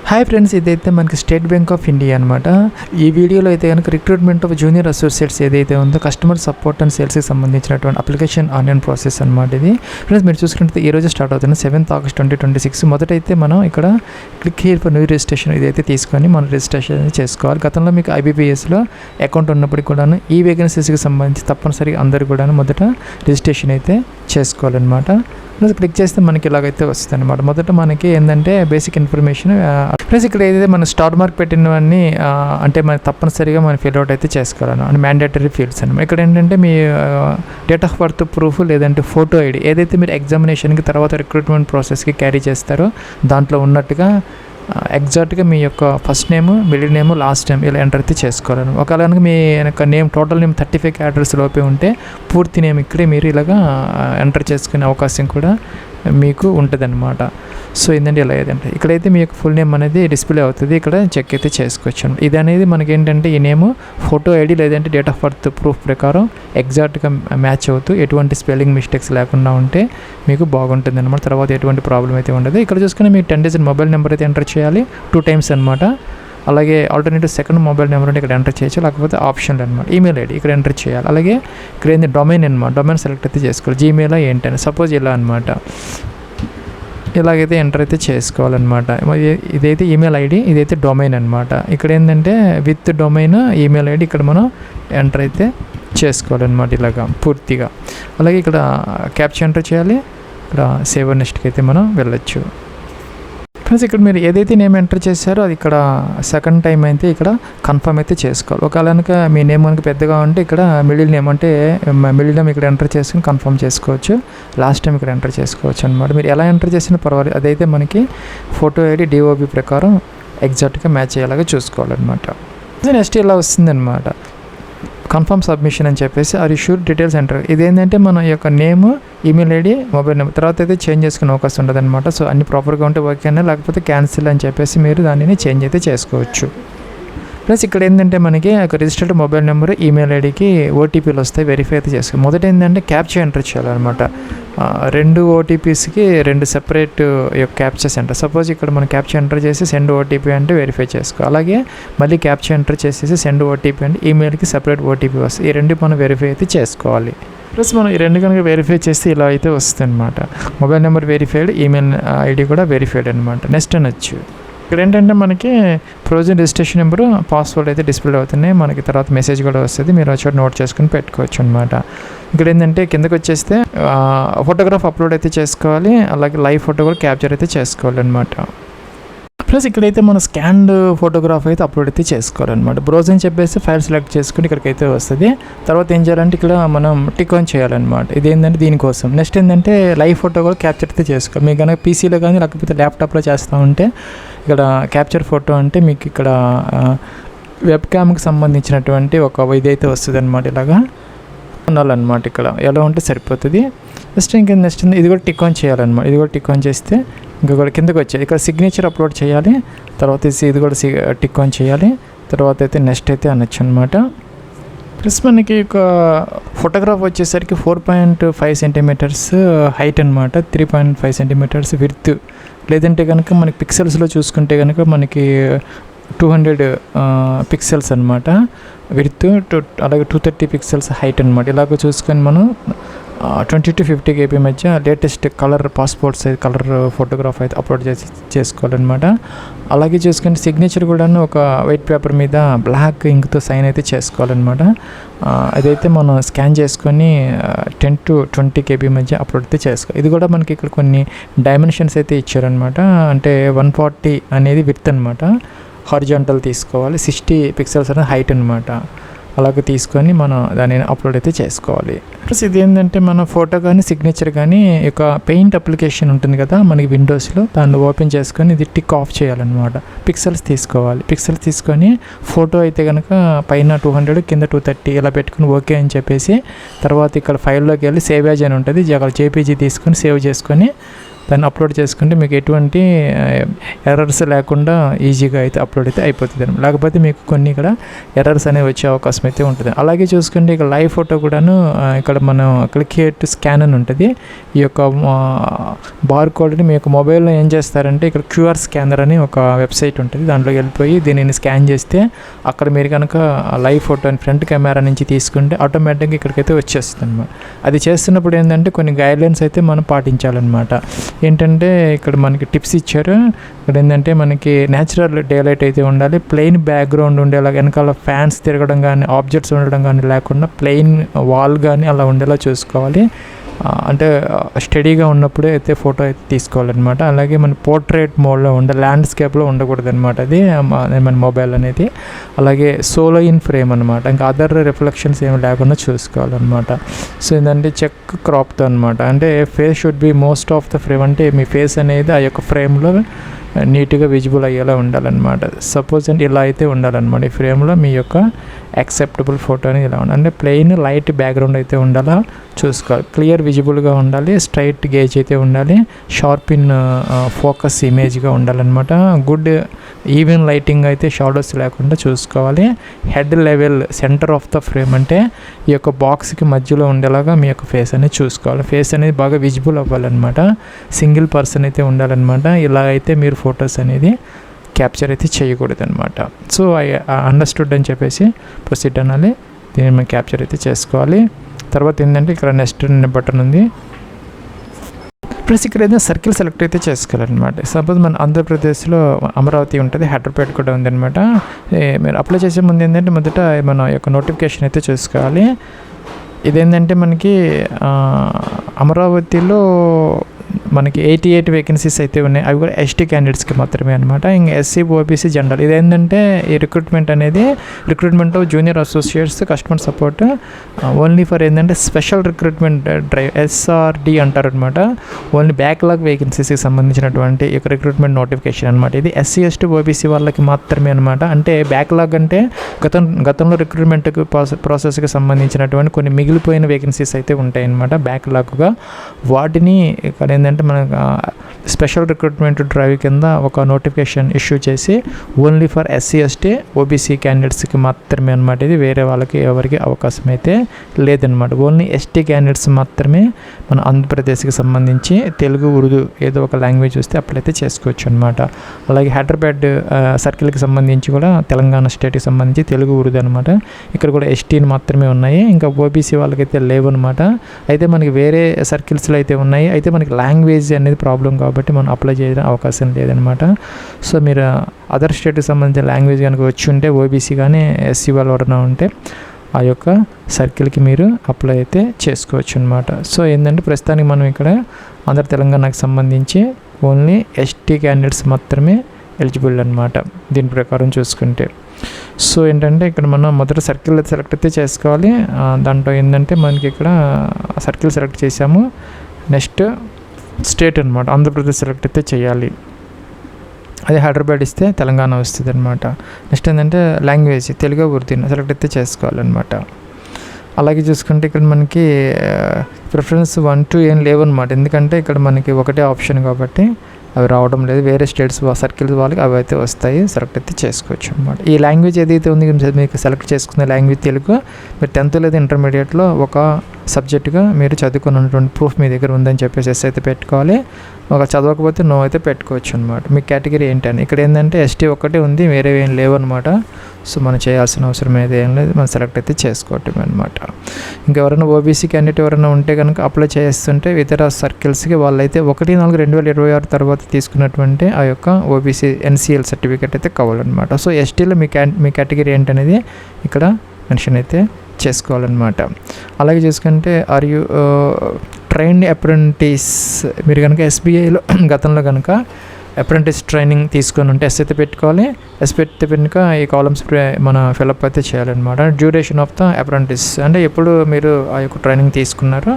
Hi friends, ఇదైతే మనకి state bank of India అనమాట. ఈ వీడియోలో అయితే కనుక రిక్రూట్మెంట్ ఆఫ్ జూనియర్ అసోసియేట్స్ ఏదైతే ఉందో కస్టమర్ సపోర్ట్ అండ్ సేల్స్కి సంబంధించినటువంటి అప్లికేషన్ ఆన్లైన్ ప్రాసెస్ అనమాట. ఇది ఫ్రెండ్స్ మీరు చూసుకుంటే ఈ రోజు స్టార్ట్ అవుతుంది 7th August 2026. మొదటైతే మనం ఇక్కడ click here for new registration ఇదైతే తీసుకొని మనం రిజిస్ట్రేషన్ చేసుకోవాలి. గతంలో మీకు IBPSలో అకౌంట్ ఉన్నప్పటికీ కూడాను ఈ వేకెన్సీస్కి సంబంధించి తప్పనిసరిగా అందరూ కూడాను మొదట రిజిస్ట్రేషన్ అయితే చేసుకోవాలన్నమాట. క్లిక్ చేస్తే మనకి ఇలాగైతే వస్తుంది అనమాట. మొదట మనకి ఏంటంటే బేసిక్ ఇన్ఫర్మేషన్ ప్లస్ ఇక్కడ ఏదైతే మన స్టార్ మార్క్ పెట్టినవన్నీ అంటే మనం తప్పనిసరిగా మనం ఫిల్అవుట్ అయితే చేసుకోవాలన్నమాట. అంటే మ్యాండేటరీ ఫీల్డ్స్ అనమాట. ఇక్కడ ఏంటంటే మీ డేట్ ఆఫ్ బర్త్ ప్రూఫ్ లేదంటే ఫోటో ఐడి ఏదైతే మీరు ఎగ్జామినేషన్కి తర్వాత రిక్రూట్మెంట్ ప్రాసెస్కి క్యారీ చేస్తారో దాంట్లో ఉన్నట్టుగా ఎగ్జాక్ట్గా మీ యొక్క first name, middle name, last name ఇలా ఎంటర్ అయితే చేసుకోవాలని. ఒకవేళ కనుక మీ యొక్క నేమ్ టోటల్ నేమ్ 35 క్యారెక్టర్స్ లోపే ఉంటే పూర్తి నేమ్ ఇక్కడే మీరు ఇలాగా ఎంటర్ చేసుకునే అవకాశం కూడా మీకు ఉంటుందన్నమాట. సో ఏంటంటే ఇలా ఏదంటే ఇక్కడైతే మీ యొక్క ఫుల్ నేమ్ అనేది డిస్ప్లే అవుతుంది. ఇక్కడ చెక్ అయితే చేసుకోవచ్చు. ఇది అనేది మనకి ఏంటంటే ఈ నేమ్ ఫోటో ఐడి లేదంటే డేట్ ఆఫ్ బర్త్ ప్రూఫ్ ప్రకారం ఎగ్జాక్ట్గా మ్యాచ్ అవుతూ ఎటువంటి స్పెల్లింగ్ మిస్టేక్స్ లేకుండా ఉంటే మీకు బాగుంటుంది అనమాట. తర్వాత ఎటువంటి ప్రాబ్లం అయితే ఉండదు. ఇక్కడ చూసుకుని మీరు 10 digit మొబైల్ నెంబర్ అయితే ఎంటర్ చేయాలి 2 times అనమాట. అలాగే ఆల్టర్నేటివ్ సెకండ్ మొబైల్ నెంబర్ అంటే ఇక్కడ ఎంటర్ చేయొచ్చు, లేకపోతే ఆప్షన్లు అనమాట. ఈమెయిల్ ఐడి ఇక్కడ ఎంటర్ చేయాలి. అలాగే ఇక్కడ ఏంటి డొమైన్ అనమాట. డొమైన్ సెలెక్ట్ అయితే చేసుకోవాలి. జీమెయిల్ ఏంటని సపోజ్ ఇలా అనమాట. ఇలాగైతే ఎంటర్ అయితే చేసుకోవాలన్నమాట. ఇదైతే ఈమెయిల్ ఐడి, ఇదైతే డొమైన్ అనమాట. ఇక్కడ ఏంటంటే విత్ డొమైన్ ఈమెయిల్ ఐడి ఇక్కడ మనం ఎంటర్ అయితే చేసుకోవాలన్నమాట ఇలాగా పూర్తిగా. అలాగే ఇక్కడ క్యాప్చా ఎంటర్ చేయాలి. ఇక్కడ సేవ్ నెక్స్ట్కి అయితే మనం వెళ్ళొచ్చు. ఫ్రెండ్స్ ఇక్కడ మీరు ఏదైతే నేమ్ ఎంటర్ చేశారో అది ఇక్కడ సెకండ్ టైం అయితే ఇక్కడ కన్ఫర్మ్ అయితే చేసుకోవాలి. ఒకవేళ కనుక మీ నేమ్ కనుక పెద్దగా ఉంటే ఇక్కడ మిడిల్ నేమ్ అంటే మిడిల్ నేమ్ ఇక్కడ ఎంటర్ చేసుకుని కన్ఫర్మ్ చేసుకోవచ్చు. లాస్ట్ టైం ఇక్కడ ఎంటర్ చేసుకోవచ్చు అనమాట. మీరు ఎలా ఎంటర్ చేసినా పర్వాలేదు. అదైతే మనకి ఫోటో ఐడి DOB ప్రకారం ఎగ్జాక్ట్గా మ్యాచ్ అయ్యేలాగా చూసుకోవాలన్నమాట. నెక్స్ట్ ఇలా వస్తుందన్నమాట కన్ఫర్మ్ సబ్మిషన్ అని చెప్పేసి are you sure details enter. ఇదేంటంటే మన యొక్క name, email ID, mobile number తర్వాత అయితే చేంజ్ చేసుకునే అవకాశం ఉంటుంది అనమాట. సో అన్ని ప్రాపర్గా ఉంటే ఓకే అన్నా, లేకపోతే క్యాన్సిల్ అని చెప్పేసి మీరు దానిని చేంజ్ అయితే చేసుకోవచ్చు. ప్లస్ ఇక్కడ ఏంటంటే మనకి ఒక రిజిస్టర్డ్ మొబైల్ నెంబర్, ఈమెయిల్ ఐడికి OTPలు వస్తాయి. వెరిఫై అయితే చేసుకోవాలి. మొదట ఏంటంటే క్యాప్చా ఎంటర్ చేయాలన్నమాట. 2 OTPsకి 2 సెపరేట్ క్యాప్చాస్ ఎంటర్. సపోజ్ ఇక్కడ మనం క్యాప్చా ఎంటర్ చేసి సెండ్ OTP అంటే వెరిఫై చేసుకోవాలి. అలాగే మళ్ళీ క్యాప్చా ఎంటర్ చేసేసి సెండ్ OTP అంటే ఈమెయిల్కి సెపరేట్ OTP వస్తుంది. ఈ 2 మనం వెరిఫై అయితే చేసుకోవాలి. ప్లస్ మనం ఈ 2 కనుక వెరిఫై చేస్తే ఇలా అయితే వస్తుంది అనమాట. Mobile number verified, email ID కూడా వెరిఫైడ్ అనమాట. నెక్స్ట్ అనొచ్చు. ఇక్కడ ఏంటంటే మనకి ప్రొవిజన్ రిజిస్ట్రేషన్ నెంబరు, పాస్వర్డ్ అయితే డిస్ప్లే అవుతున్నాయి. మనకి తర్వాత మెసేజ్ కూడా వస్తుంది. మీరు వచ్చి నోట్ చేసుకుని పెట్టుకోవచ్చు అనమాట. ఇక్కడ ఏంటంటే కిందకి వచ్చేస్తే ఫోటోగ్రాఫ్ అప్లోడ్ అయితే చేసుకోవాలి. అలాగే లైవ్ ఫోటో కూడా క్యాప్చర్ అయితే చేసుకోవాలి అనమాట. ప్లస్ ఇక్కడైతే మన స్కాన్డ్ ఫోటోగ్రాఫ్ అయితే అప్లోడ్ అయితే చేసుకోవాలన్నమాట. బ్రౌజ్ అని చెప్పేసి ఫైల్ సెలెక్ట్ చేసుకుని ఇక్కడికైతే వస్తుంది. తర్వాత ఏం చేయాలంటే ఇక్కడ మనం టిక్ ఆన్ చేయాలన్నమాట. ఇది ఏంటంటే దీనికోసం. నెక్స్ట్ ఏంటంటే లైవ్ ఫోటో కూడా క్యాప్చర్ అయితే చేసుకోవాలి. మీకు కనుక PCలో కానీ లేకపోతే ల్యాప్టాప్లో చేస్తూ ఉంటే ఇక్కడ క్యాప్చర్ ఫోటో అంటే మీకు ఇక్కడ వెబ్ క్యామ్కి సంబంధించినటువంటి ఒక ఇదైతే వస్తుంది అనమాట. ఇలాగా ఉండాలన్నమాట. ఇక్కడ ఎలా ఉంటే సరిపోతుంది. నెక్స్ట్ ఇది కూడా టిక్ ఆన్ చేయాలన్నమాట. ఇది కూడా టిక్ ఆన్ చేస్తే ఇంకా కూడా కిందకి వచ్చేది. ఇక్కడ సిగ్నేచర్ అప్లోడ్ చేయాలి. తర్వాత ఇది కూడా టిక్ ఆన్ చేయాలి. తర్వాత అయితే నెక్స్ట్ అయితే అనొచ్చు అనమాట. ప్లస్ మనకి ఒక ఫోటోగ్రాఫ్ వచ్చేసరికి 4.5 centimeters హైట్ అనమాట, 3.5 centimeters విడ్త్. లేదంటే కనుక మనకి పిక్సెల్స్లో చూసుకుంటే కనుక మనకి 200 పిక్సెల్స్ అనమాట విడ్త్, అలాగే 230 pixels హైట్ అనమాట. ఇలాగ చూసుకొని మనం 20 to 50 KB మధ్య latest colour passport size colour photograph అయితే అప్లోడ్ చేసుకోవాలన్నమాట. అలాగే చూసుకుంటే సిగ్నేచర్ కూడా ఒక వైట్ పేపర్ మీద బ్లాక్ ఇంక్తో సైన్ అయితే చేసుకోవాలన్నమాట. అదైతే మనం స్కాన్ చేసుకొని 10 to 20 KB మధ్య అప్లోడ్ అయితే చేసుకోవాలి. ఇది కూడా మనకి ఇక్కడ కొన్ని డైమెన్షన్స్ అయితే ఇచ్చారనమాట. అంటే 140 అనేది విడ్త్ అనమాట. హారిజాంటల్ తీసుకోవాలి. 60 pixels అనేది హైట్ అనమాట. అలాగే తీసుకొని మనం దానిని అప్లోడ్ అయితే చేసుకోవాలి. ప్లస్ ఇది ఏంటంటే మన ఫోటో కానీ సిగ్నేచర్ కానీ ఒక పెయింట్ అప్లికేషన్ ఉంటుంది కదా మనకి విండోస్లో, దాన్ని ఓపెన్ చేసుకొని ఇది టిక్ ఆఫ్ చేయాలన్నమాట. పిక్సెల్స్ తీసుకోవాలి. పిక్సెల్స్ తీసుకొని ఫోటో అయితే కనుక పైన 200 కింద 230 ఇలా పెట్టుకుని ఓకే అని చెప్పేసి తర్వాత ఇక్కడ ఫైల్లోకి వెళ్ళి సేవ్ యాజ్ అని ఉంటుంది. అక్కడ JPG తీసుకొని సేవ్ చేసుకొని దాన్ని అప్లోడ్ చేసుకుంటే మీకు ఎటువంటి ఎర్రర్స్ లేకుండా ఈజీగా అయితే అప్లోడ్ అయితే అయిపోతుంది. లేకపోతే మీకు కొన్ని ఇక్కడ ఎర్రర్స్ అనేవి వచ్చే అవకాశం అయితే ఉంటుంది. అలాగే చూసుకుంటే ఇక లైవ్ ఫోటో కూడాను ఇక్కడ మనం క్లిక్ హియర్ టు స్కాన్ అని ఉంటుంది. ఈ యొక్క బార్ కోడ్ని మీ యొక్క మొబైల్లో ఏం చేస్తారంటే ఇక్కడ క్యూఆర్ స్కానర్ అని ఒక వెబ్సైట్ ఉంటుంది. దాంట్లోకి వెళ్ళిపోయి దీనిని స్కాన్ చేస్తే అక్కడ మీరు కనుక లైవ్ ఫోటోని ఫ్రంట్ కెమెరా నుంచి తీసుకుంటే ఆటోమేటిక్గా ఇక్కడికైతే వచ్చేస్తుంది అనమాట. అది చేస్తున్నప్పుడు ఏంటంటే కొన్ని గైడ్లైన్స్ అయితే మనం పాటించాలన్నమాట. ఏంటంటే ఇక్కడ మనకి టిప్స్ ఇచ్చారు. ఇక్కడ ఏంటంటే మనకి న్యాచురల్ డే లైట్ అయితే ఉండాలి, ప్లెయిన్ బ్యాక్గ్రౌండ్ ఉండేలా, వెనకాల ఫ్యాన్స్ తిరగడం కానీ ఆబ్జెక్ట్స్ ఉండడం కానీ లేకుండా ప్లెయిన్ వాల్ కానీ అలా ఉండేలా చూసుకోవాలి. అంటే స్టడీగా ఉన్నప్పుడే అయితే ఫోటో అయితే తీసుకోవాలన్నమాట. అలాగే మన పోర్ట్రేట్ మోడ్లో ల్యాండ్స్కేప్లో ఉండకూడదు అనమాట అది మన మొబైల్ అనేది. అలాగే సోలో ఇన్ ఫ్రేమ్ అనమాట, ఇంకా అదర్ రిఫ్లెక్షన్స్ ఏమి లేకుండా చూసుకోవాలన్నమాట. సో ఏంటంటే చెక్ క్రాప్తో అనమాట, అంటే face should be most of the frame, అంటే మీ ఫేస్ అనేది ఆ యొక్క ఫ్రేమ్లో నీట్గా విజిబుల్ అయ్యేలా ఉండాలన్నమాట. సపోజ్ అంటే ఇలా అయితే ఉండాలన్నమాట. ఈ ఫ్రేమ్లో మీ యొక్క యాక్సెప్టబుల్ ఫోటో అనేది ఇలా ఉండాలి, అంటే ప్లెయిన్ లైట్ బ్యాక్గ్రౌండ్ అయితే ఉండాలా చూసుకోవాలి, క్లియర్ విజిబుల్గా ఉండాలి, స్ట్రైట్ గేజ్ అయితే ఉండాలి, షార్ప్ ఇన్ ఫోకస్ ఇమేజ్గా ఉండాలన్నమాట. గుడ్ ఈవెన్ లైటింగ్ అయితే షాడోస్ లేకుండా చూసుకోవాలి. Head level centre of the frame, అంటే ఈ యొక్క బాక్స్కి మధ్యలో ఉండేలాగా మీ యొక్క ఫేస్ అనేది చూసుకోవాలి. ఫేస్ అనేది బాగా విజిబుల్ అవ్వాలన్నమాట. సింగిల్ పర్సన్ అయితే ఉండాలన్నమాట. ఇలా అయితే మీరు ఫొటోస్ అనేది క్యాప్చర్ అయితే చేయకూడదు అనమాట. సో ఐ అండర్స్టూడ్ అని చెప్పేసి ప్రొసీడ్ అనాలి. దీన్ని మనం క్యాప్చర్ అయితే చేసుకోవాలి. తర్వాత ఏంటంటే ఇక్కడ నెక్స్ట్ బటన్ ఉంది. ప్లస్ ఇక్కడ ఏదైనా సర్కిల్ సెలెక్ట్ అయితే చేసుకోవాలన్నమాట. సపోజ్ మన ఆంధ్రప్రదేశ్లో అమరావతి ఉంటుంది, హైదరాబాద్ కూడా ఉందన్నమాట. మీరు అప్లై చేసే ముందు ఏంటంటే మొదట మన యొక్క నోటిఫికేషన్ అయితే చూసుకోవాలి. ఇదేంటంటే మనకి అమరావతిలో మనకి 88 వేకెన్సీస్ అయితే ఉన్నాయి. అవి కూడా ఎస్టీ క్యాండిడేట్స్కి మాత్రమే అనమాట. ఇంకా ఎస్సీ, ఓబీసీ, జనరల్. ఇదేంటంటే ఈ రిక్రూట్మెంట్ అనేది recruitment of junior associates customer support only for ఏంటంటే స్పెషల్ రిక్రూట్మెంట్ డ్రైవ్ SRD అంటారు అనమాట. ఓన్లీ బ్యాక్లాగ్ వేకెన్సీస్కి సంబంధించినటువంటి ఈ రిక్రూట్మెంట్ నోటిఫికేషన్ అనమాట. ఇది ఎస్సీ, ఎస్టీ, ఓబీసీ వాళ్ళకి మాత్రమే అనమాట. అంటే బ్యాక్లాగ్ అంటే గతంలో రిక్రూట్మెంట్కి ప్రాసెస్కి సంబంధించినటువంటి కొన్ని మిగిలిపోయిన వేకెన్సీస్ అయితే ఉంటాయి అనమాట బ్యాక్లాగ్గా. వాటిని ఇక్కడ ఏంటంటే మనకు స్పెషల్ రిక్రూట్మెంట్ డ్రైవ్ కింద ఒక నోటిఫికేషన్ ఇష్యూ చేసి only for SC, ST, OBC క్యాండిడేట్స్కి మాత్రమే అనమాట. ఇది వేరే వాళ్ళకి ఎవరికి అవకాశం అయితే లేదనమాట. ఓన్లీ ఎస్టీ క్యాండిడేట్స్ మాత్రమే మన ఆంధ్రప్రదేశ్కి సంబంధించి తెలుగు, ఉర్దూ ఏదో ఒక లాంగ్వేజ్ వస్తే అప్లై అయితే చేసుకోవచ్చు అనమాట. అలాగే హైదరాబాద్ సర్కిల్కి సంబంధించి కూడా తెలంగాణ స్టేట్కి సంబంధించి తెలుగు, ఉర్దూ అనమాట. ఇక్కడ కూడా ఎస్టీని మాత్రమే ఉన్నాయి. ఇంకా ఓబీసీ వాళ్ళకైతే లేవు అనమాట. అయితే మనకి వేరే సర్కిల్స్లో అయితే ఉన్నాయి. అయితే మనకి లాంగ్వేజ్ అనేది ప్రాబ్లం కాబట్టి మనం అప్లై చేయడం అవకాశం లేదనమాట. సో మీరు అదర్ స్టేట్కి సంబంధించిన లాంగ్వేజ్ కనుక వచ్చి ఉంటే ఓబీసీ కానీ ఎస్సీ వాళ్ళు ఎవరైనా ఉంటే ఆ యొక్క సర్కిల్కి మీరు అప్లై అయితే చేసుకోవచ్చు అనమాట. సో ఏంటంటే ప్రస్తుతానికి మనం ఇక్కడ ఆంధ్ర తెలంగాణకు సంబంధించి ఓన్లీ ఎస్టీ క్యాండిడేట్స్ మాత్రమే ఎలిజిబుల్ అనమాట దీని ప్రకారం చూసుకుంటే. సో ఏంటంటే ఇక్కడ మనం మొదట సర్కిల్ సెలెక్ట్ అయితే చేసుకోవాలి. దాంట్లో ఏంటంటే మనకి ఇక్కడ సర్కిల్ సెలెక్ట్ చేసాము. నెక్స్ట్ స్టేట్ అనమాట, ఆంధ్రప్రదేశ్ సెలెక్ట్ అయితే చేయాలి. అదే హైదరాబాద్ ఇస్తే తెలంగాణ వస్తుంది అనమాట. నెక్స్ట్ ఏంటంటే లాంగ్వేజ్ తెలుగు, ఉర్దూ సెలెక్ట్ అయితే చేసుకోవాలన్నమాట. అలాగే చూసుకుంటే ఇక్కడ మనకి ప్రిఫరెన్స్ 1 to ఏం లేవన్నమాట. ఎందుకంటే ఇక్కడ మనకి ఒకటే ఆప్షన్ కాబట్టి అవి రావడం లేదు. వేరే స్టేట్స్ సర్కిల్స్ వాళ్ళకి అవి అయితే వస్తాయి, సెలెక్ట్ అయితే చేసుకోవచ్చు అనమాట. ఈ లాంగ్వేజ్ ఏదైతే ఉంది మీకు సెలెక్ట్ చేసుకునే లాంగ్వేజ్ తెలుగు, మీరు 10th లేదా ఇంటర్మీడియట్లో ఒక సబ్జెక్టుగా మీరు చదువుకున్నటువంటి ప్రూఫ్ మీ దగ్గర ఉందని చెప్పేసి ఎస్ అయితే పెట్టుకోవాలి. ఒక చదవకపోతే నో అయితే పెట్టుకోవచ్చు అనమాట. మీ కేటగిరీ ఏంటని ఇక్కడ ఏంటంటే ఎస్టీ ఒక్కటే ఉంది, వేరే ఏం లేవు అనమాట. సో మనం చేయాల్సిన అవసరం అయితే ఏం లేదు, మనం సెలెక్ట్ అయితే చేసుకోవటం అనమాట. ఇంకెవరైనా ఓబీసీ క్యాండిడేట్ ఎవరైనా ఉంటే కనుక అప్లై చేస్తుంటే ఇతర సర్కిల్స్కి వాళ్ళైతే 1/4/2026 తర్వాత తీసుకున్నటువంటి ఆ యొక్క ఓబీసీ NCL సర్టిఫికేట్ అయితే కావాలన్నమాట. సో ఎస్టీలో మీ కేటగిరీ ఏంటనేది ఇక్కడ మెన్షన్ అయితే చేసుకోవాలన్నమాట. అలాగే చూసుకుంటే ఆర్ యూ ట్రైన్డ్ అప్రెంటిస్, మీరు కనుక SBIలో గతంలో కనుక అప్రెంటిస్ ట్రైనింగ్ తీసుకొని ఉంటే ఎస్ అయితే పెట్టుకోవాలి. ఎస్ పెడితే కనుక ఈ కాలమ్స్ మన ఫిలప్ అయితే చేయాలన్నమాట. డ్యూరేషన్ ఆఫ్ ద అప్రెంటిస్ అంటే ఎప్పుడు మీరు ఆ యొక్క ట్రైనింగ్ తీసుకున్నారో,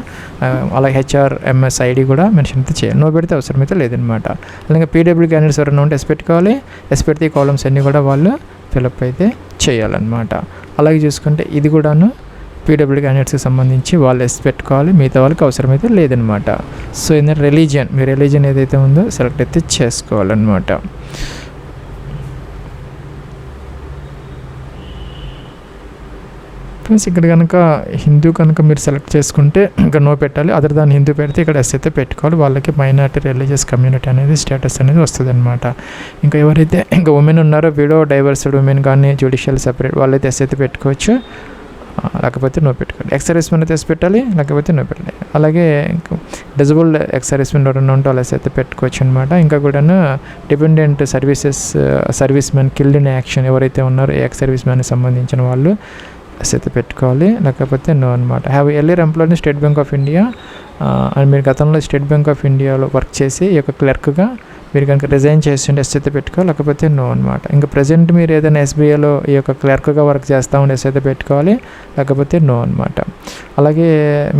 అలాగే HRMS ID కూడా మెన్షన్ అయితే చేయాలి. నో పెడితే అవసరం అయితే లేదనమాట. అలాగే PW క్యాండిడేట్స్ ఎవరైనా ఉంటే ఎస్ పెట్టుకోవాలి. ఎస్ పెడితే ఈ కాలమ్స్ అన్నీ కూడా వాళ్ళు ఫిలప్ అయితే చేయాలన్నమాట. అలాగే చూసుకుంటే ఇది కూడాను పీడబ్ల్యూడీ క్యాండిడేట్స్కి సంబంధించి వాళ్ళు ఎస్ పెట్టుకోవాలి, మిగతా వాళ్ళకి అవసరమైతే లేదనమాట. సో ఏంటంటే రిలీజియన్, మీ రిలీజియన్ ఏదైతే ఉందో సెలెక్ట్ అయితే చేసుకోవాలన్నమాట. ఫ్రెండ్స్ ఇక్కడ కనుక హిందూ కనుక మీరు సెలెక్ట్ చేసుకుంటే ఇంకా నో పెట్టాలి, అదర్ దాన్ హిందూ పెడితే ఇక్కడ ఎస్ అయితే పెట్టుకోవాలి. వాళ్ళకి మైనారిటీ రిలీజియస్ కమ్యూనిటీ అనేది స్టేటస్ అనేది వస్తుంది అనమాట. ఇంకా ఎవరైతే ఇంకా ఉమెన్ ఉన్నారో విడో డైవర్స్డ్ ఉమెన్ కానీ జ్యుడిషియల్ సెపరేట్ వాళ్ళైతే ఎస్ అయితే పెట్టుకోవచ్చు, లేకపోతే నో పెట్టుకోండి. ఎక్స్ సర్వీస్మెన్ అయితే ఎస్ పెట్టాలి, లేకపోతే నో పెట్టాలి. అలాగే డిజబుల్డ్ ఎక్స్ సర్వీస్మెన్ ఎవరైనా ఉంటే వాళ్ళు ఎస్ అయితే పెట్టుకోవచ్చు అనమాట. ఇంకా కూడా dependent service man killed in action ఎవరైతే ఉన్నారో ఎక్స్ సర్వీస్ మ్యాన్కి సంబంధించిన వాళ్ళు ఎస్ అయితే పెట్టుకోవాలి, లేకపోతే నో అనమాట. Have earlier employed in state bank of India and మీరు గతంలో స్టేట్ బ్యాంక్ ఆఫ్ ఇండియాలో వర్క్ చేసి ఈ యొక్క క్లర్క్గా మీరు కనుక రిజైన్ చేస్తుంటే ఎస్ అయితే పెట్టుకోవాలి, లేకపోతే నో అనమాట. ఇంకా ప్రజెంట్ మీరు ఏదైనా ఎస్బీఐలో ఈ యొక్క క్లర్క్గా వర్క్ చేస్తూ ఉంటే ఎస్ అయితే పెట్టుకోవాలి, లేకపోతే నో అనమాట. అలాగే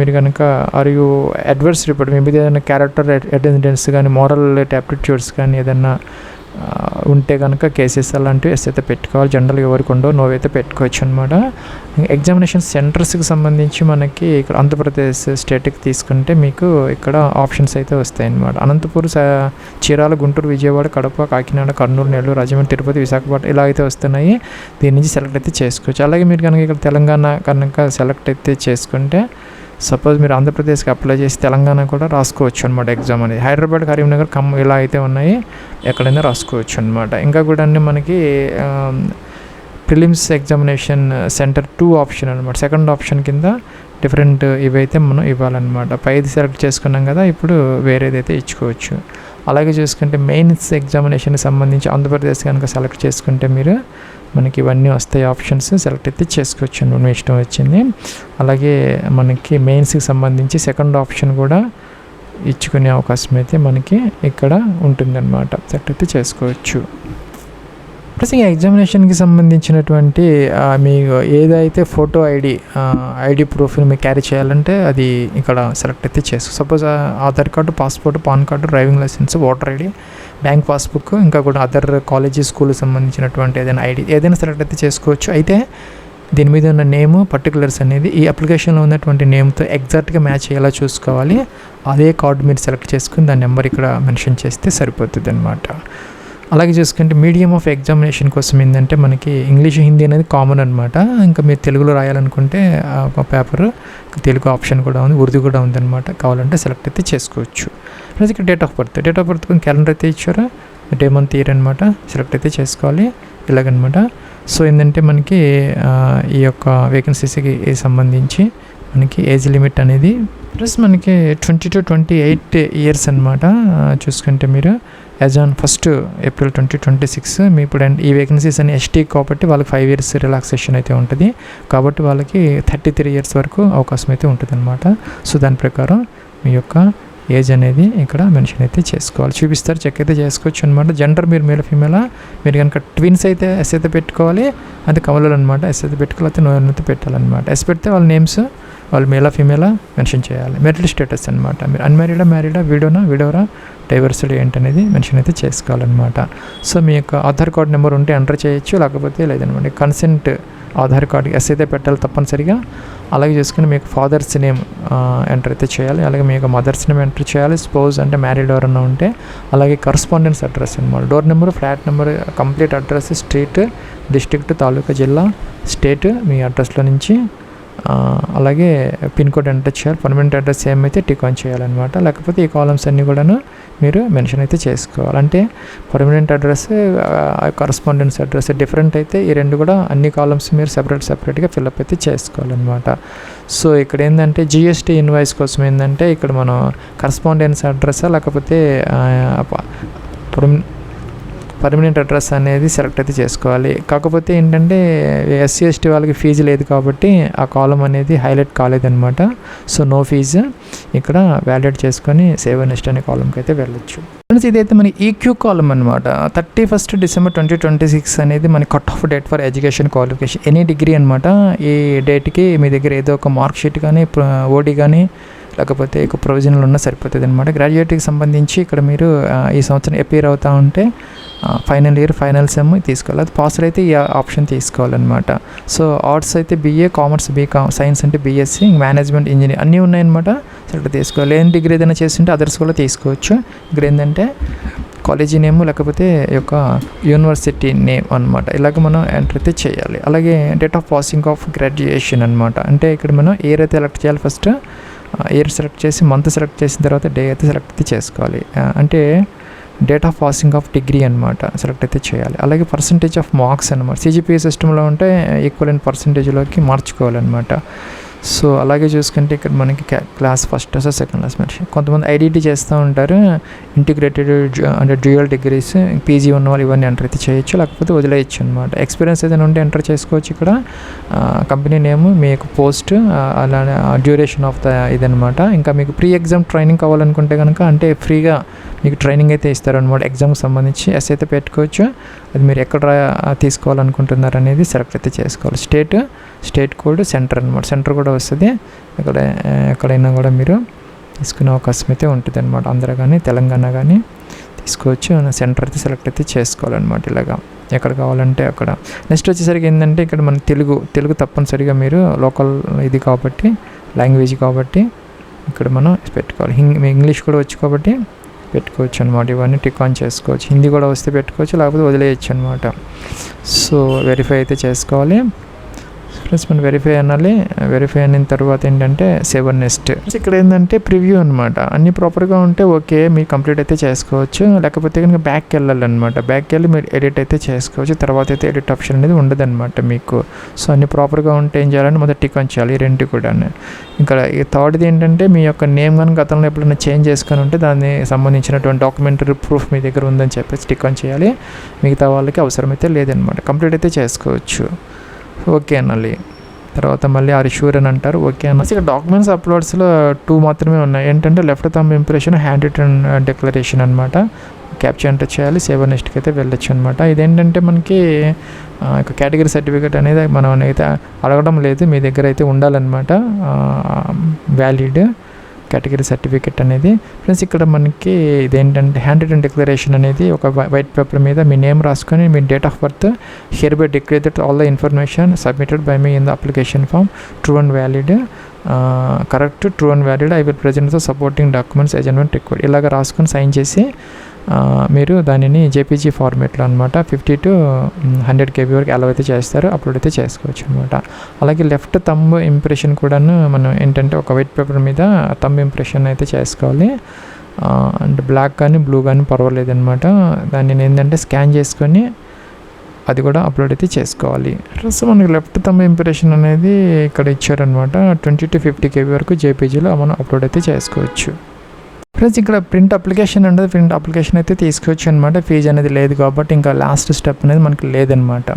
మీరు కనుక ఆర్ యూ అడ్వర్స్ రిపోర్ట్ మీ మీద ఏదైనా క్యారెక్టర్ అటెండెన్స్ కానీ మోరల్ యాప్టిట్యూడ్స్ కానీ ఏదైనా ఉంటే కనుక కేసెస్ అలాంటివి ఎస్ అయితే పెట్టుకోవాలి. జనరల్గా ఎవరికి ఉండో నో అయితే పెట్టుకోవచ్చు అనమాట. ఎగ్జామినేషన్ సెంటర్స్కి సంబంధించి మనకి ఇక్కడ ఆంధ్రప్రదేశ్ స్టేట్కి తీసుకుంటే మీకు ఇక్కడ ఆప్షన్స్ అయితే వస్తాయి అన్నమాట. అనంతపూర్, చీరాల, గుంటూరు, విజయవాడ, కడప, కాకినాడ, కర్నూలు, నెల్లూరు, రాజమండ్రి, తిరుపతి, విశాఖపట్నం ఇలా అయితే వస్తున్నాయి. దీని నుంచి సెలెక్ట్ అయితే చేసుకోవచ్చు. అలాగే మీరు కనుక ఇక్కడ తెలంగాణ కనుక సెలెక్ట్ అయితే చేసుకుంటే సపోజ్ మీరు ఆంధ్రప్రదేశ్కి అప్లై చేసి తెలంగాణ కూడా రాసుకోవచ్చు అనమాట ఎగ్జామ్ అనేది. హైదరాబాద్, కరీంనగర్, ఖమ్మం ఇలా అయితే ఉన్నాయి, ఎక్కడైనా రాసుకోవచ్చు అనమాట. ఇంకా కూడా అన్నీ మనకి ప్రిలిమ్స్ ఎగ్జామినేషన్ సెంటర్ 2 ఆప్షన్ అనమాట. సెకండ్ ఆప్షన్ కింద డిఫరెంట్ ఇవైతే మనం ఇవ్వాలన్నమాట. పైది సెలెక్ట్ చేసుకున్నాం కదా, ఇప్పుడు వేరేదైతే ఇచ్చుకోవచ్చు. అలాగే చూసుకుంటే మెయిన్స్ ఎగ్జామినేషన్కి సంబంధించి ఆంధ్రప్రదేశ్ కనుక సెలెక్ట్ చేసుకుంటే మీరు మనకి ఇవన్నీ వస్తాయి ఆప్షన్స్, సెలెక్ట్ అయితే చేసుకోవచ్చు అనమాట, మీ ఇష్టం వచ్చింది. అలాగే మనకి మెయిన్స్కి సంబంధించి సెకండ్ ఆప్షన్ కూడా ఇచ్చుకునే అవకాశం అయితే మనకి ఇక్కడ ఉంటుందన్నమాట, సెలెక్ట్ అయితే చేసుకోవచ్చు. ప్లస్ ఈ ఎగ్జామినేషన్కి సంబంధించినటువంటి మీకు ఏదైతే ఫోటో ఐడి ప్రూఫ్ని మీకు క్యారీ చేయాలంటే అది ఇక్కడ సెలెక్ట్ అయితే చేసుకో. Suppose Aadhaar card, passport, PAN card, driving licence, voter ID, bank passbook, ఇంకా కూడా అదర్ కాలేజీ స్కూల్కి సంబంధించినటువంటి ఏదైనా సెలెక్ట్ అయితే చేసుకోవచ్చు. అయితే దీని మీద ఉన్న నేము పర్టికులర్స్ అనేది ఈ అప్లికేషన్లో ఉన్నటువంటి నేమ్తో ఎగ్జాక్ట్గా మ్యాచ్ అయ్యేలా చూసుకోవాలి. అదే కార్డు మీరు సెలెక్ట్ చేసుకుని దాని నెంబర్ ఇక్కడ మెన్షన్ చేస్తే సరిపోతుంది అనమాట. అలాగే చూసుకుంటే మీడియం ఆఫ్ ఎగ్జామినేషన్ కోసం ఏంటంటే మనకి ఇంగ్లీష్, హిందీ అనేది కామన్ అనమాట. ఇంకా మీరు తెలుగులో రాయాలనుకుంటే ఒక పేపర్ తెలుగు ఆప్షన్ కూడా ఉంది, ఉర్దూ కూడా ఉందన్నమాట. కావాలంటే సెలెక్ట్ అయితే చేసుకోవచ్చు. ప్లస్ ఇక్కడ డేట్ ఆఫ్ బర్త్ క్యాలెండర్ అయితే ఇచ్చారు, డే మంత్ ఇయర్ అనమాట, సెలెక్ట్ అయితే చేసుకోవాలి ఇలాగనమాట. సో ఏంటంటే మనకి ఈ యొక్క వేకెన్సీస్కి సంబంధించి మనకి ఏజ్ లిమిట్ అనేది ప్లస్ మనకి 20 to 28 ఇయర్స్ అనమాట. చూసుకుంటే మీరు యాజ్ ఆన్ 1st April 2026 మీ ఇప్పుడు ఈ వేకెన్సీస్ అని ఎస్టీ కాబట్టి వాళ్ళకి 5 years రిలాక్సేషన్ అయితే ఉంటుంది, కాబట్టి వాళ్ళకి 33 years వరకు అవకాశం అయితే ఉంటుంది అనమాట. సో దాని ప్రకారం మీ యొక్క ఏజ్ అనేది ఇక్కడ మెన్షన్ అయితే చేసుకోవాలి, చూపిస్తారు, చెక్ అయితే చేసుకోవచ్చు అనమాట. జెండర్ మీరు మేల్ ఫీమేలా, మీరు కనుక ట్విన్స్ అయితే ఎస్ అయితే పెట్టుకోవాలి, అంటే కమలలు అనమాట, ఎస్ అయితే పెట్టుకోవాలి, అయితే నో అయితే పెట్టాలన్నమాట. ఎస్ పెడితే వాళ్ళ నేమ్స్ వాళ్ళు మేలా ఫీమేలా మెన్షన్ చేయాలి. మెరిటల్ స్టేటస్ అనమాట, మీరు అన్మ్యారీడా, మ్యారీడా, విడోరా, డైవర్స్డ్ ఏంటనేది మెన్షన్ అయితే చేసుకోవాలన్నమాట. సో మీ యొక్క ఆధార్ కార్డ్ నెంబర్ ఉంటే ఎంటర్ చేయొచ్చు, లేకపోతే లేదనమాట. కన్సెంట్ ఆధార్ కార్డు ఎస్ అయితే పెట్టాలి తప్పనిసరిగా. అలాగే చేసుకుని మీకు ఫాదర్స్ నేమ్ ఎంటర్ అయితే చేయాలి, అలాగే మీ యొక్క మదర్స్ నేమ్ ఎంటర్ చేయాలి. స్పౌజ్ అంటే మ్యారీడ్ ఎవరన్నా ఉంటే, అలాగే కరస్పాండెన్స్ అడ్రస్ అనమాట, door number, flat number, complete address, street, district, taluka, జిల్లా, స్టేట్ మీ అడ్రస్లో నుంచి, అలాగే పిన్ కోడ్ ఎంటర్ చేయాలి. పర్మనెంట్ అడ్రస్ ఏమైతే టిక్ ఆన్ చేయాలన్నమాట. లేకపోతే ఈ కాలమ్స్ అన్నీ కూడాను మీరు మెన్షన్ అయితే చేసుకోవాలి. అంటే permanent address, correspondence address different అయితే ఈ రెండు కూడా అన్ని కాలమ్స్ మీరు సెపరేట్గా ఫిల్అప్ అయితే చేసుకోవాలన్నమాట. సో ఇక్కడ ఏంటంటే జిఎస్టీ ఇన్వాయిస్ కోసం ఏంటంటే ఇక్కడ మనం కరస్పాండెన్స్ అడ్రస్సా లేకపోతే పర్మనెంట్ అడ్రస్ అనేది సెలెక్ట్ అయితే చేసుకోవాలి. కాకపోతే ఏంటంటే ఎస్సీ ఎస్టీ వాళ్ళకి ఫీజు లేదు కాబట్టి ఆ కాలం అనేది హైలైట్ కాలేదన్నమాట. సో నో ఫీజు ఇక్కడ వ్యాలిడేట్ చేసుకొని సేవ్ నెక్స్ట్ అనే కాలంకి అయితే వెళ్ళొచ్చు. ఫ్రెండ్స్ ఇదైతే మన ఈక్యూ కాలం అనమాట. 31st December 2026 అనేది మన cut off date for education qualification any degree అనమాట. ఈ డేట్కి మీ దగ్గర ఏదో ఒక మార్క్ షీట్ కానీ, ఓడి కానీ, లేకపోతే ఇక ప్రొవిజనల్ ఉన్నా సరిపోతుంది అనమాట. గ్రాడ్యుయేట్కి సంబంధించి ఇక్కడ మీరు ఈ సంవత్సరం అపీర్ అవుతూ ఉంటే ఫైనల్ ఇయర్ ఫైనల్ సెమ్ తీసుకోవాలి. అది పాస్ అయితే ఈ ఆప్షన్ తీసుకోవాలన్నమాట. సో ఆర్ట్స్ అయితే BA, కామర్స్ బీకామ్, సైన్స్ అంటే BSc, మేనేజ్మెంట్, ఇంజనీరింగ్ అన్నీ ఉన్నాయన్నమాట. సెలెక్ట్ తీసుకోవాలి. ఏం డిగ్రీ ఏదైనా చేస్తుంటే అదర్స్ కూడా తీసుకోవచ్చు. ఇక్కడ ఏంటంటే కాలేజీ నేమ్ లేకపోతే ఈ యొక్క యూనివర్సిటీ నేమ్ అనమాట. ఇలాగ మనం ఎంటర్ అయితే చేయాలి. అలాగే date of passing of graduation అనమాట. అంటే ఇక్కడ మనం ఇయర్ అయితే సెలెక్ట్ చేయాలి. ఫస్ట్ ఇయర్ సెలెక్ట్ చేసి మంత్ సెలెక్ట్ చేసిన తర్వాత డే అయితే సెలెక్ట్ అయితే చేసుకోవాలి. అంటే date of passing of degree అనమాట సెలెక్ట్ అయితే చేయాలి. అలాగే పర్సంటేజ్ ఆఫ్ మార్క్స్ అనమాట. CGPA సిస్టంలో ఉంటే ఈక్వలెంట్ పర్సంటేజ్లోకి మార్చుకోవాలన్నమాట. సో అలాగే చూసుకుంటే ఇక్కడ మనకి class first class, second class మనిషి. కొంతమంది IDT చేస్తూ ఉంటారు, ఇంటిగ్రేటెడ్ అంటే డ్యూయల్ డిగ్రీస్, PG ఉన్న వాళ్ళు ఇవన్నీ ఎంటర్ అయితే చేయొచ్చు, లేకపోతే వదిలేయచ్చు అనమాట. ఎక్స్పీరియన్స్ ఏదైనా ఉంటే ఎంటర్ చేసుకోవచ్చు. ఇక్కడ కంపెనీ నేమ్, మీకు పోస్ట్, అలానే డ్యూరేషన్ ఆఫ్ ద ఇదనమాట. ఇంకా మీకు ప్రీ ఎగ్జామ్ ట్రైనింగ్ కావాలనుకుంటే కనుక అంటే ఫ్రీగా మీకు ట్రైనింగ్ అయితే ఇస్తారనమాట. ఎగ్జామ్కి సంబంధించి అయితే పెట్టుకోవచ్చు. అది మీరు ఎక్కడ తీసుకోవాలనుకుంటున్నారు అనేది సెలెక్ట్ అయితే చేసుకోవాలి. స్టేట్ కోడ్, సెంటర్ అనమాట. సెంటర్ కూడా వస్తుంది. ఎక్కడైనా కూడా మీరు తీసుకునే అవకాశం అయితే ఉంటుంది అనమాట. ఆంధ్ర కానీ తెలంగాణ కానీ తీసుకోవచ్చు. సెంటర్ అయితే సెలెక్ట్ అయితే చేసుకోవాలన్నమాట. ఇలాగా ఎక్కడ కావాలంటే అక్కడ. నెక్స్ట్ వచ్చేసరికి ఏంటంటే ఇక్కడ మన తెలుగు తప్పనిసరిగా మీరు లోకల్ ఇది కాబట్టి, లాంగ్వేజ్ కాబట్టి ఇక్కడ మనం పెట్టుకోవాలి. ఇంగ్లీష్ కూడా వచ్చు కాబట్టి పెట్టుకోవచ్చు అనమాట. ఇవన్నీ టిక్ ఆన్ చేసుకోవచ్చు. హిందీ కూడా వస్తే పెట్టుకోవచ్చు, లేకపోతే వదిలేయచ్చు అనమాట. సో వెరిఫై అయితే చేసుకోవాలి. ఫ్రెండ్స్ మనం వెరిఫై అనాలి. వెరిఫై అయిన తర్వాత ఏంటంటే సేవ్ నెక్స్ట్. ఇక్కడ ఏంటంటే ప్రివ్యూ అనమాట. అన్నీ ప్రాపర్గా ఉంటే ఓకే, మీరు కంప్లీట్ అయితే చేసుకోవచ్చు. లేకపోతే కనుక బ్యాక్కి వెళ్ళాలన్నమాట. బ్యాక్కి వెళ్ళి మీరు ఎడిట్ అయితే చేసుకోవచ్చు. తర్వాత అయితే ఎడిట్ ఆప్షన్ అనేది ఉండదన్నమాట మీకు. సో అన్నీ ప్రాపర్గా ఉంటే ఏం చేయాలంటే మొదటి టిక్ ఆన్ చేయాలి. ఈ రెండు కూడా. ఇక్కడ ఈ థర్డ్ది ఏంటంటే మీ యొక్క నేమ్ కనుక గతంలో ఎప్పుడైనా చేంజ్ చేసుకొని ఉంటే దాన్ని సంబంధించినటువంటి డాక్యుమెంటరీ ప్రూఫ్ మీ దగ్గర ఉందని చెప్పేసి టిక్ ఆన్ చేయాలి. మిగతా వాళ్ళకి అవసరం అయితే లేదనమాట. కంప్లీట్ అయితే చేసుకోవచ్చు. ఓకే అనాలి. తర్వాత మళ్ళీ షూర్ అని అంటారు. ఓకే అన్న. ఇక్కడ డాక్యుమెంట్స్ అప్లోడ్స్లో 2 మాత్రమే ఉన్నాయి. ఏంటంటే left thumb impression, hand written declaration అనమాట. క్యాప్చర్ ఎంటర్ చేయాలి. సేవ్ నెక్స్ట్కి అయితే వెళ్ళొచ్చు అనమాట. ఇదేంటంటే మనకి కేటగిరీ సర్టిఫికేట్ అనేది మనం అయితే అడగడం లేదు, మీ దగ్గర అయితే ఉండాలన్నమాట. వ్యాలిడ్ కేటగిరీ సర్టిఫికేట్ అనేది. ఫ్రెండ్స్ ఇక్కడ మనకి ఇదేంటంటే హ్యాండ్ రిటన్ డిక్లరేషన్ అనేది ఒక వైట్ పేపర్ మీద మీ నేమ్ రాసుకొని మీ date of birth hereby declare that all the information submitted by మీ in the application form true and valid, correct, true and valid, I will present the supporting documents agent required ఇలాగ రాసుకొని sign చేసి మీరు దానిని JPG ఫార్మేట్లో అనమాట 50 to 100 KB వరకు allow అయితే చేస్తారు. అప్లోడ్ అయితే చేసుకోవచ్చు అనమాట. అలాగే లెఫ్ట్ థంబ్ ఇంప్రెషన్ కూడాను మనం ఏంటంటే ఒక వైట్ పేపర్ మీద థంబ్ ఇంప్రెషన్ అయితే చేసుకోవాలి. అండ్ బ్లాక్ కానీ బ్లూ కానీ పర్వాలేదు అనమాట. దాన్ని ఏంటంటే స్కాన్ చేసుకొని అది కూడా అప్లోడ్ అయితే చేసుకోవాలి. ప్లస్ మనకి లెఫ్ట్ థంబ్ ఇంప్రెషన్ అనేది ఇక్కడ ఇచ్చారనమాట. 20 to 50 KB వరకు JPGలో మనం అప్లోడ్ అయితే చేసుకోవచ్చు. ఫ్రెండ్స్ ఇక్కడ ప్రింట్ అప్లికేషన్ ఉండదు. ప్రింట్ అప్లికేషన్ అయితే తీసుకోవచ్చు అనమాట. ఫీజు అనేది లేదు కాబట్టి ఇంకా లాస్ట్ స్టెప్ అనేది మనకి లేదనమాట.